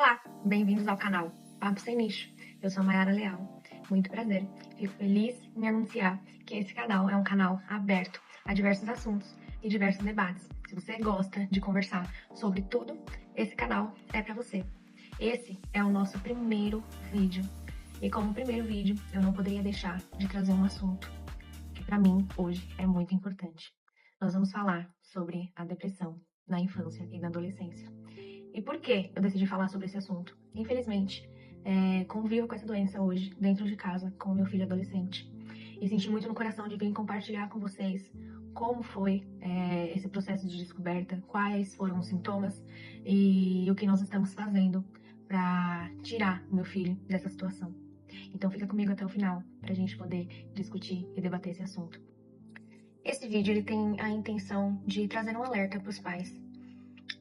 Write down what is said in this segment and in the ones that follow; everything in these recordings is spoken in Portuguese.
Olá, bem-vindos ao canal Papo Sem Nicho. Eu sou a Mayara Leal. Muito prazer. Fico feliz em anunciar que esse canal é um canal aberto a diversos assuntos e diversos debates. Se você gosta de conversar sobre tudo, esse canal é para você. Esse é o nosso primeiro vídeo. E como primeiro vídeo, eu não poderia deixar de trazer um assunto que para mim hoje é muito importante. Nós vamos falar sobre a depressão na infância e na adolescência. E por que eu decidi falar sobre esse assunto? Infelizmente, convivo com essa doença hoje, dentro de casa, com o meu filho adolescente. E senti muito no coração de vir compartilhar com vocês como foi esse processo de descoberta, quais foram os sintomas e o que nós estamos fazendo para tirar meu filho dessa situação. Então fica comigo até o final, para a gente poder discutir e debater esse assunto. Esse vídeo ele tem a intenção de trazer um alerta para os pais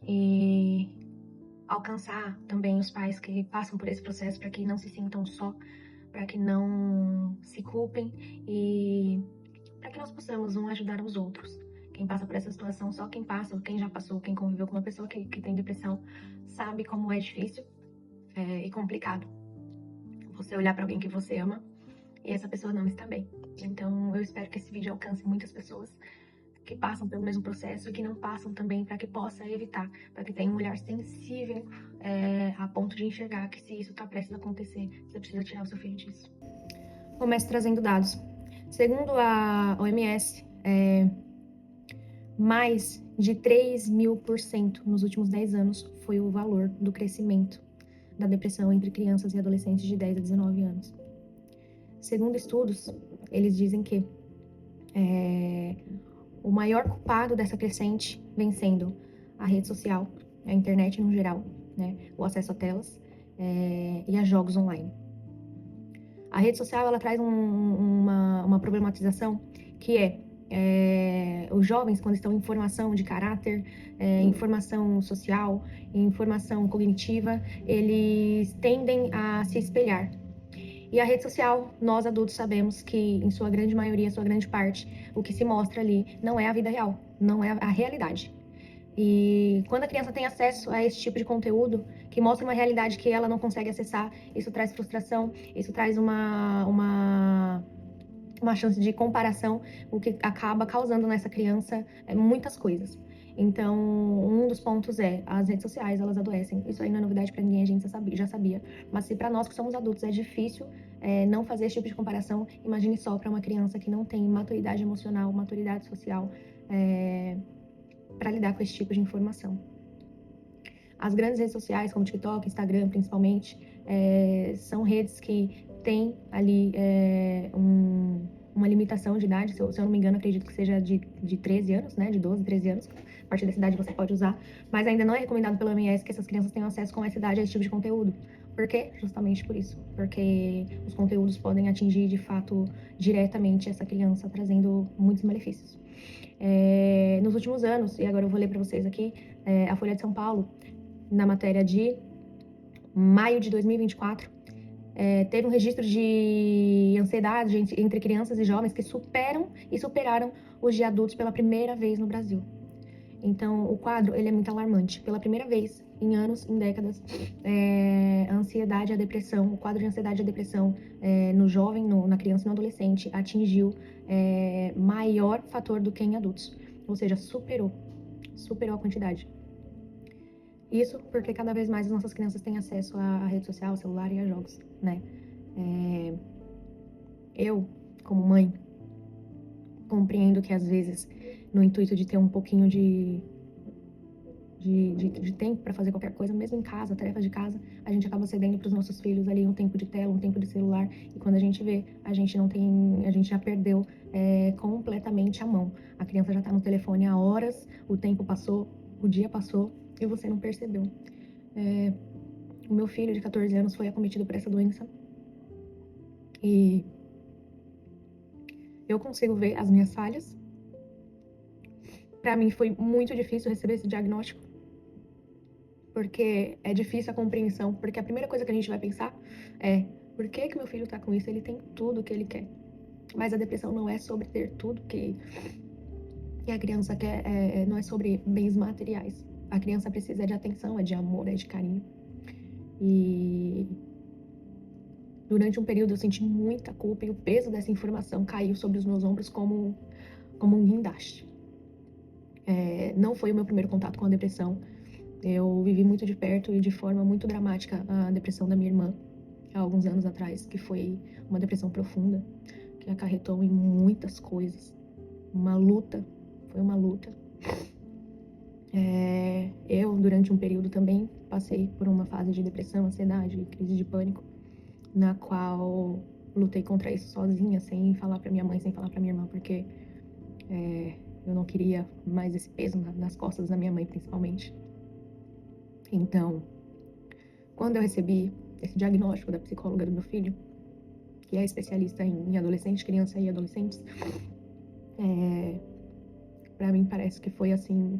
e alcançar também os pais que passam por esse processo para que não se sintam só, para que não se culpem e para que nós possamos um ajudar os outros. Quem passa por essa situação, só quem passa, quem já passou, quem conviveu com uma pessoa que tem depressão, sabe como é difícil e complicado você olhar para alguém que você ama e essa pessoa não está bem. Então eu espero que esse vídeo alcance muitas pessoas que passam pelo mesmo processo e que não passam também, para que possa evitar, para que tenha um olhar sensível a ponto de enxergar que se isso está prestes a acontecer, você precisa tirar o seu filho disso. Começo trazendo dados. Segundo a OMS, mais de 3.000% nos últimos 10 anos foi o valor do crescimento da depressão entre crianças e adolescentes de 10 a 19 anos. Segundo estudos, eles dizem que o maior culpado dessa crescente vem sendo a rede social, a internet no geral, né? O acesso a telas e a jogos online. A rede social ela traz uma problematização que os jovens, quando estão em formação de caráter, em formação social, em formação cognitiva, eles tendem a se espelhar. E a rede social, nós adultos sabemos que, em sua grande maioria, sua grande parte, o que se mostra ali não é a vida real, não é a realidade. E quando a criança tem acesso a esse tipo de conteúdo, que mostra uma realidade que ela não consegue acessar, isso traz frustração, isso traz uma chance de comparação, o que acaba causando nessa criança muitas coisas. Então, um dos pontos as redes sociais, elas adoecem. Isso aí não é novidade para ninguém, a gente já sabia. Mas se para nós que somos adultos é difícil não fazer esse tipo de comparação, imagine só para uma criança que não tem maturidade emocional, maturidade social para lidar com esse tipo de informação. As grandes redes sociais, como TikTok, Instagram, principalmente, são redes que têm ali uma limitação de idade, se eu não me engano, acredito que seja de 13 anos, né, de 12, 13 anos, a partir dessa idade você pode usar, mas ainda não é recomendado pela OMS que essas crianças tenham acesso com essa idade a esse tipo de conteúdo. Por quê? Justamente por isso, porque os conteúdos podem atingir, de fato, diretamente essa criança, trazendo muitos malefícios. Nos últimos anos, e agora eu vou ler para vocês aqui, a Folha de São Paulo, na matéria de maio de 2024, teve um registro de ansiedade entre crianças e jovens que superam e superaram os de adultos pela primeira vez no Brasil. Então, o quadro ele é muito alarmante. Pela primeira vez, em anos, em décadas, a ansiedade e a depressão, o quadro de ansiedade e a depressão no jovem, na criança e no adolescente atingiu maior fator do que em adultos. Ou seja, superou a quantidade. Isso porque cada vez mais as nossas crianças têm acesso à rede social, ao celular e a jogos, né? Eu, como mãe, compreendo que às vezes, no intuito de ter um pouquinho de tempo para fazer qualquer coisa, mesmo em casa, tarefas de casa, a gente acaba cedendo para os nossos filhos ali um tempo de tela, um tempo de celular, e quando a gente vê, a gente já perdeu completamente a mão. A criança já está no telefone há horas, o tempo passou, o dia passou, e você não percebeu. O meu filho de 14 anos foi acometido por essa doença e eu consigo ver as minhas falhas. Para mim foi muito difícil receber esse diagnóstico, porque é difícil a compreensão, porque a primeira coisa que a gente vai pensar é: por que meu filho tá com isso? Ele tem tudo que ele quer. Mas a depressão não é sobre ter tudo que a criança quer, não é sobre bens materiais. A criança precisa de atenção, de amor, de carinho. E durante um período eu senti muita culpa e o peso dessa informação caiu sobre os meus ombros como um guindaste. Não foi o meu primeiro contato com a depressão. Eu vivi muito de perto e de forma muito dramática a depressão da minha irmã, há alguns anos atrás, que foi uma depressão profunda, que acarretou em muitas coisas. Foi uma luta. Eu, durante um período também, passei por uma fase de depressão, ansiedade e crise de pânico, na qual lutei contra isso sozinha, sem falar pra minha mãe, sem falar pra minha irmã, porque eu não queria mais esse peso nas costas da minha mãe, principalmente. Então, quando eu recebi esse diagnóstico da psicóloga do meu filho, que é especialista em adolescente, criança e adolescentes, pra mim parece que foi assim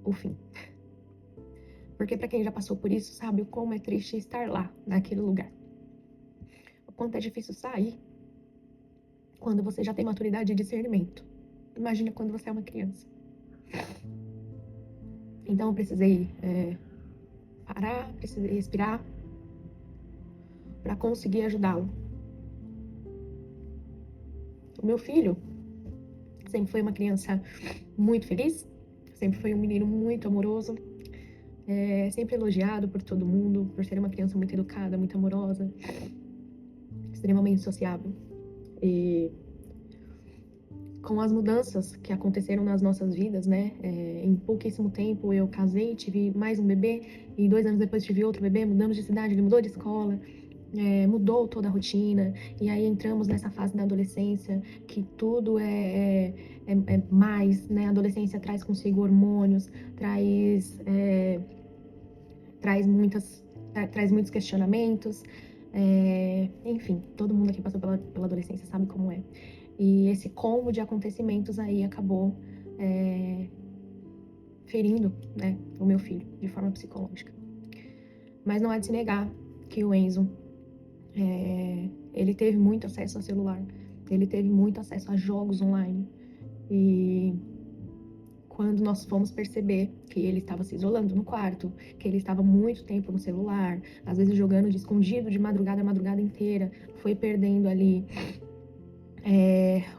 o fim. Porque pra quem já passou por isso, sabe o como é triste estar lá, naquele lugar. O quanto é difícil sair quando você já tem maturidade e discernimento. Imagina quando você é uma criança. Então eu precisei parar, precisei respirar para conseguir ajudá-lo. O meu filho sempre foi uma criança muito feliz, sempre foi um menino muito amoroso, sempre elogiado por todo mundo, por ser uma criança muito educada, muito amorosa, extremamente sociável. E com as mudanças que aconteceram nas nossas vidas, né? Em pouquíssimo tempo eu casei, tive mais um bebê, e 2 anos depois tive outro bebê, mudamos de cidade, ele mudou de escola, mudou toda a rotina, e aí entramos nessa fase da adolescência, que tudo é mais, né? A adolescência traz consigo hormônios, traz muitos questionamentos, enfim, todo mundo aqui passou pela adolescência sabe como é. E esse combo de acontecimentos aí acabou ferindo, né, o meu filho de forma psicológica. Mas não há de se negar que o Enzo, ele teve muito acesso a celular, ele teve muito acesso a jogos online. E quando nós fomos perceber que ele estava se isolando no quarto, que ele estava muito tempo no celular, às vezes jogando de escondido de madrugada a madrugada inteira, foi perdendo ali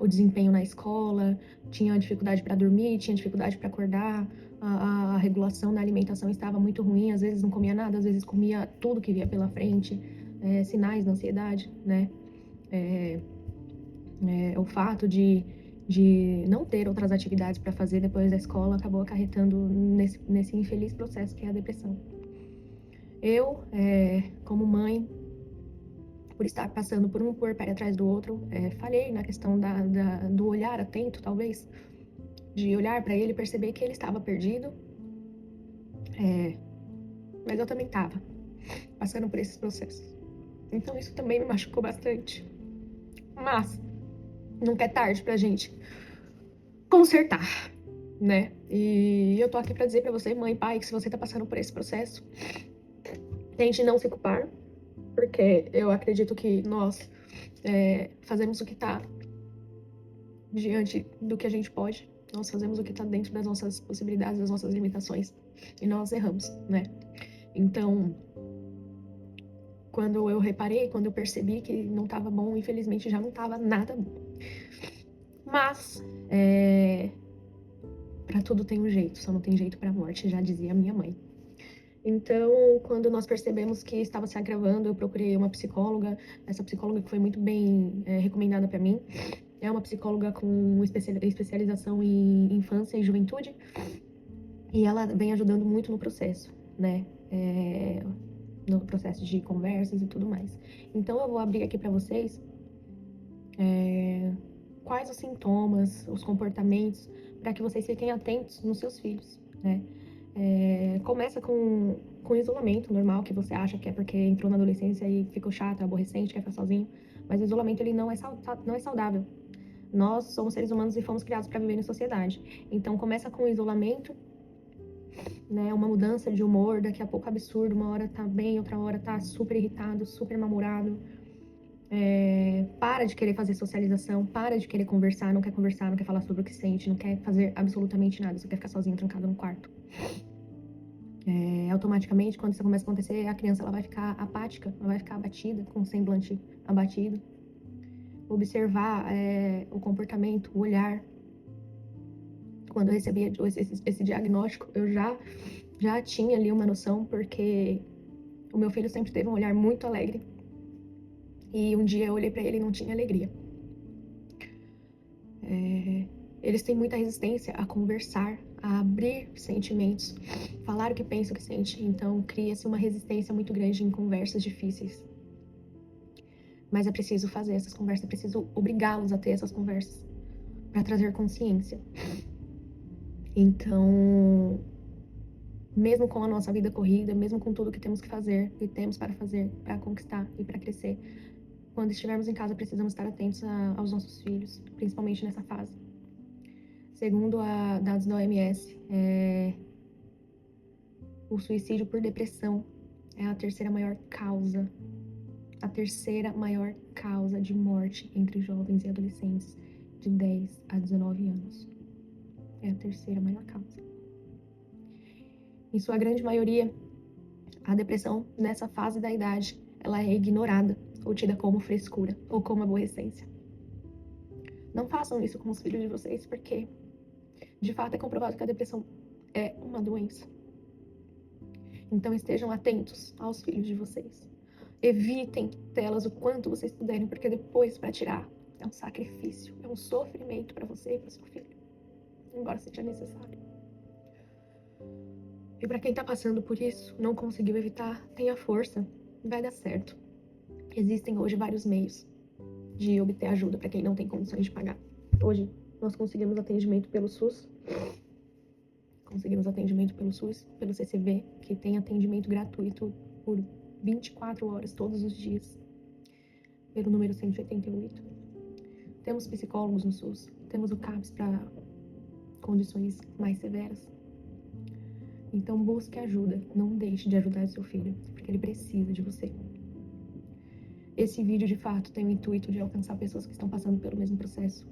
o desempenho na escola, tinha dificuldade para dormir, tinha dificuldade para acordar, a regulação da alimentação estava muito ruim, às vezes não comia nada, às vezes comia tudo que via pela frente, sinais da ansiedade, né? O fato de não ter outras atividades para fazer depois da escola acabou acarretando nesse infeliz processo que é a depressão. Eu, como mãe, por estar passando por um puerpério atrás do outro, falhei na questão do olhar atento, talvez, de olhar para ele e perceber que ele estava perdido, mas eu também estava passando por esses processos. Então isso também me machucou bastante. Mas nunca é tarde pra gente consertar, né? E eu tô aqui pra dizer pra você, mãe, pai, que se você tá passando por esse processo, tente não se culpar, porque eu acredito que nós fazemos o que tá diante do que a gente pode, nós fazemos o que tá dentro das nossas possibilidades, das nossas limitações, e nós erramos, né? Então, quando eu reparei, quando eu percebi que não tava bom, infelizmente já não tava nada bom. Mas, pra tudo tem um jeito, só não tem jeito pra morte, já dizia minha mãe. Então, quando nós percebemos que estava se agravando, eu procurei uma psicóloga. Essa psicóloga que foi muito bem recomendada para mim é uma psicóloga com especialização em infância e juventude, e ela vem ajudando muito no processo, né? No processo de conversas e tudo mais. Então, eu vou abrir aqui para vocês quais os sintomas, os comportamentos, para que vocês fiquem atentos nos seus filhos, né? Começa com isolamento normal, que você acha que é porque entrou na adolescência e ficou chato, aborrecente, quer ficar sozinho. Mas o isolamento, ele não é saudável. Nós somos seres humanos e fomos criados para viver em sociedade. Então, começa com isolamento, né? Uma mudança de humor, daqui a pouco absurdo. Uma hora tá bem, outra hora tá super irritado, super mal-humorado. Para de querer fazer socialização, para de querer conversar, não quer falar sobre o que sente, não quer fazer absolutamente nada, só quer ficar sozinho, trancado no quarto. Automaticamente, quando isso começa a acontecer, a criança ela vai ficar apática, ela vai ficar abatida, com o semblante abatido. Observar o comportamento, o olhar. Quando eu recebi esse diagnóstico, eu já tinha ali uma noção, porque o meu filho sempre teve um olhar muito alegre. E um dia eu olhei para ele e não tinha alegria. Eles têm muita resistência a conversar, a abrir sentimentos, falar o que pensa, o que sente. Então, cria-se uma resistência muito grande em conversas difíceis. Mas é preciso fazer essas conversas, é preciso obrigá-los a ter essas conversas para trazer consciência. Então, mesmo com a nossa vida corrida, mesmo com tudo que temos que fazer e temos para fazer, para conquistar e para crescer, quando estivermos em casa, precisamos estar atentos aos nossos filhos, principalmente nessa fase. Segundo dados da OMS, o suicídio por depressão é a terceira maior causa de morte entre jovens e adolescentes de 10 a 19 anos. É a terceira maior causa. Em sua grande maioria, a depressão, nessa fase da idade, ela é ignorada ou tida como frescura ou como aborrecência. Não façam isso com os filhos de vocês, porque de fato é comprovado que a depressão é uma doença. Então estejam atentos aos filhos de vocês. Evitem telas o quanto vocês puderem, porque depois para tirar é um sacrifício, é um sofrimento para você e para seu filho, embora seja necessário. E para quem tá passando por isso, não conseguiu evitar, tenha força, vai dar certo. Existem hoje vários meios de obter ajuda para quem não tem condições de pagar. Hoje nós conseguimos atendimento pelo SUS, pelo CCV, que tem atendimento gratuito por 24 horas todos os dias, pelo número 188. Temos psicólogos no SUS, temos o CAPS para condições mais severas. Então busque ajuda, não deixe de ajudar o seu filho, porque ele precisa de você. Esse vídeo de fato tem o intuito de alcançar pessoas que estão passando pelo mesmo processo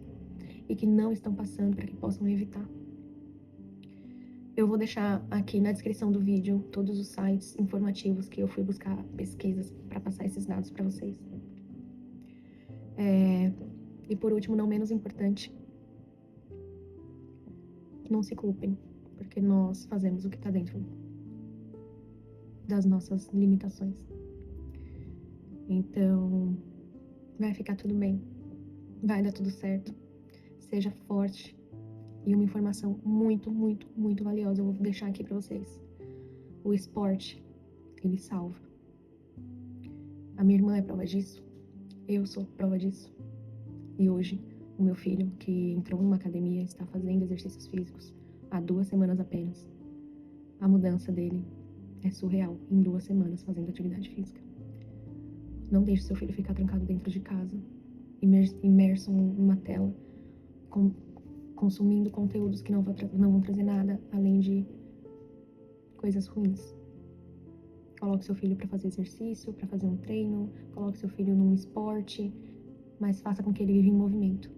e que não estão passando, para que possam evitar. Eu vou deixar aqui na descrição do vídeo todos os sites informativos que eu fui buscar pesquisas para passar esses dados para vocês. E por último, não menos importante, não se culpem, porque nós fazemos o que está dentro das nossas limitações. Então, vai ficar tudo bem, vai dar tudo certo, seja forte. E uma informação muito, muito, muito valiosa eu vou deixar aqui para vocês. O esporte, ele salva. A minha irmã é prova disso, eu sou prova disso. E hoje, o meu filho, que entrou numa academia, está fazendo exercícios físicos há 2 semanas apenas. A mudança dele é surreal, em 2 semanas fazendo atividade física. Não deixe seu filho ficar trancado dentro de casa, imerso numa tela, consumindo conteúdos que não vão trazer nada além de coisas ruins. Coloque seu filho para fazer exercício, para fazer um treino, coloque seu filho num esporte, mas faça com que ele viva em movimento.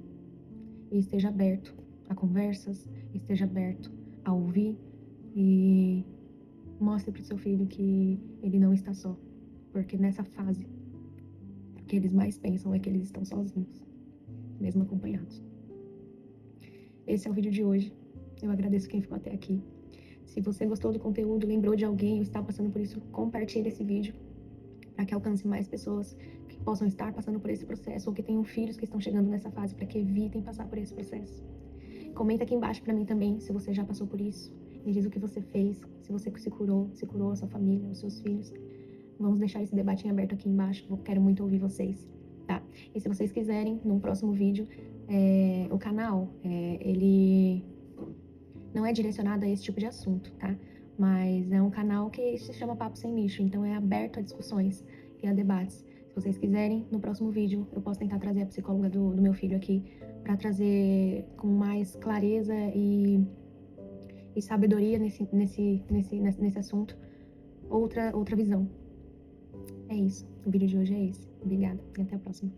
E esteja aberto a conversas, esteja aberto a ouvir e mostre para o seu filho que ele não está só. Porque nessa fase, o que eles mais pensam é que eles estão sozinhos, mesmo acompanhados. Esse é o vídeo de hoje. Eu agradeço quem ficou até aqui. Se você gostou do conteúdo, lembrou de alguém ou está passando por isso, compartilhe esse vídeo para que alcance mais pessoas que possam estar passando por esse processo ou que tenham filhos que estão chegando nessa fase, para que evitem passar por esse processo. Comenta aqui embaixo para mim também se você já passou por isso. Me diz o que você fez, se você se curou a sua família, os seus filhos. Vamos deixar esse debate em aberto aqui embaixo. Eu quero muito ouvir vocês, tá? E se vocês quiserem, num próximo vídeo, o canal, ele não é direcionado a esse tipo de assunto, tá? Mas é um canal que se chama Papo Sem Nicho, então é aberto a discussões e a debates. Se vocês quiserem, no próximo vídeo eu posso tentar trazer a psicóloga do meu filho aqui para trazer com mais clareza e sabedoria nesse assunto outra visão. É isso. O vídeo de hoje é esse. Obrigada e até a próxima.